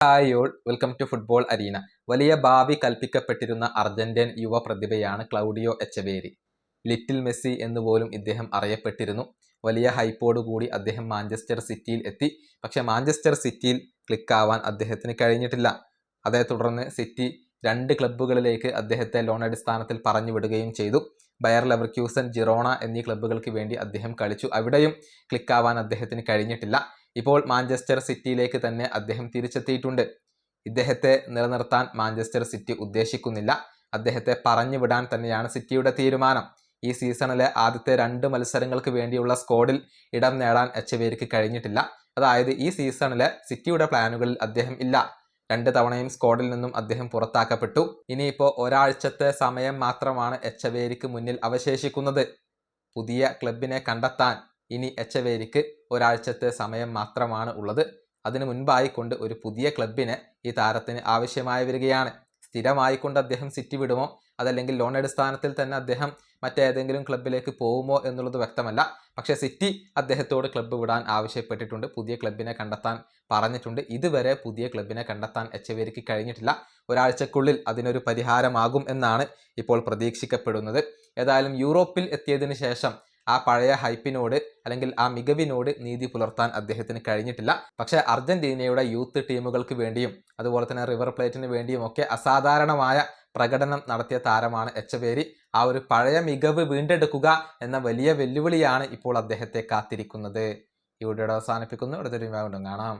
Hi all, welcome to Football Arena. വലിയ ഭാവി കൽപ്പിക്കപ്പെട്ടിരുന്ന അർജന്റീൻ യുവ പ്രതിഭയാണ് ക്ലൗഡിയോ എച്ചവേരി. ലിറ്റിൽ മെസ്സി എന്നുപോലും ഇദ്ദേഹം അറിയപ്പെട്ടിരുന്നു. വലിയ ഹൈപ്പോടുകൂടി അദ്ദേഹം മാഞ്ചസ്റ്റർ സിറ്റിയിൽ എത്തി. പക്ഷേ മാഞ്ചസ്റ്റർ സിറ്റിയിൽ ക്ലിക്കാവാൻ അദ്ദേഹത്തിന് കഴിഞ്ഞിട്ടില്ല. അതേ തുടർന്ന് സിറ്റി 2 ക്ലബ്ബുകളിലേക്ക് അദ്ദേഹത്തെ ലോൺ അടിസ്ഥാനത്തിൽ പറഞ്ഞു വിടുകയും ചെയ്തു. ബയർ ലെവർക്യൂസൻ, ജിറോണ എന്നീ ക്ലബ്ബുകൾക്ക് വേണ്ടി അദ്ദേഹം കളിച്ചു. അവിടെയും ക്ലിക്കാവാൻ അദ്ദേഹത്തിന് കഴിഞ്ഞിട്ടില്ല. ഇപ്പോൾ മാഞ്ചസ്റ്റർ സിറ്റിയിലേക്ക് തന്നെ അദ്ദേഹം തിരിച്ചെത്തിയിട്ടുണ്ട്. ഇദ്ദേഹത്തെ നിലനിർത്താൻ മാഞ്ചസ്റ്റർ സിറ്റി ഉദ്ദേശിക്കുന്നില്ല. അദ്ദേഹത്തെ പറഞ്ഞു വിടാൻ തന്നെയാണ് സിറ്റിയുടെ തീരുമാനം. ഈ സീസണിലെ ആദ്യത്തെ 2 മത്സരങ്ങൾക്ക് വേണ്ടിയുള്ള സ്ക്വാഡിൽ ഇടം നേടാൻ എച്ചവേരിക്ക് കഴിഞ്ഞിട്ടില്ല. അതായത് ഈ സീസണിലെ സിറ്റിയുടെ പ്ലാനുകളിൽ അദ്ദേഹം ഇല്ല. 2 തവണയും സ്ക്വാഡിൽ നിന്നും അദ്ദേഹം പുറത്താക്കപ്പെട്ടു. ഇനിയിപ്പോൾ ഒരാഴ്ചത്തെ സമയം മാത്രമാണ് എച്ചവേരിക്ക് മുന്നിൽ അവശേഷിക്കുന്നത്. പുതിയ ക്ലബിനെ കണ്ടെത്താൻ ഇനി എച്ചവേരിക്ക് ഒരാഴ്ചത്തെ സമയം മാത്രമാണ് ഉള്ളത്. അതിനു മുൻപായിക്കൊണ്ട് ഒരു പുതിയ ക്ലബിനെ ഈ താരത്തിന് ആവശ്യമായി വരികയാണ്. സ്ഥിരമായിക്കൊണ്ട് അദ്ദേഹം സിറ്റി വിടുമോ, അതല്ലെങ്കിൽ ലോൺ അടിസ്ഥാനത്തിൽ തന്നെ അദ്ദേഹം മറ്റേതെങ്കിലും ക്ലബിലേക്ക് പോകുമോ എന്നുള്ളത് വ്യക്തമല്ല. പക്ഷേ സിറ്റി അദ്ദേഹത്തോട് ക്ലബ്ബ് വിടാൻ ആവശ്യപ്പെട്ടിട്ടുണ്ട്, പുതിയ ക്ലബിനെ കണ്ടെത്താൻ പറഞ്ഞിട്ടുണ്ട്. ഇതുവരെ പുതിയ ക്ലബിനെ കണ്ടെത്താൻ എച്ചവേരിക്ക് കഴിഞ്ഞിട്ടില്ല. ഒരാഴ്ചക്കുള്ളിൽ അതിനൊരു പരിഹാരമാകും എന്നാണ് ഇപ്പോൾ പ്രതീക്ഷിക്കപ്പെടുന്നത്. ഏതായാലും യൂറോപ്പിൽ എത്തിയതിനു ശേഷം ആ പഴയ ഹൈപ്പിനോട് അല്ലെങ്കിൽ ആ മികവിനോട് നീതി പുലർത്താൻ അദ്ദേഹത്തിന് കഴിഞ്ഞിട്ടില്ല. പക്ഷേ അർജന്റീനയുടെ യൂത്ത് ടീമുകൾക്ക് വേണ്ടിയും അതുപോലെ തന്നെ റിവർ പ്ലേറ്റിന് വേണ്ടിയും ഒക്കെ അസാധാരണമായ പ്രകടനം നടത്തിയ താരമാണ് എച്ചവേരി. ആ ഒരു പഴയ മികവ് വീണ്ടെടുക്കുക എന്ന വലിയ വെല്ലുവിളിയാണ് ഇപ്പോൾ അദ്ദേഹത്തെ കാത്തിരിക്കുന്നത്. ഈ വീഡിയോ അവസാനിപ്പിക്കുന്നു. അടുത്തൊരു വീണ്ടും കാണാം.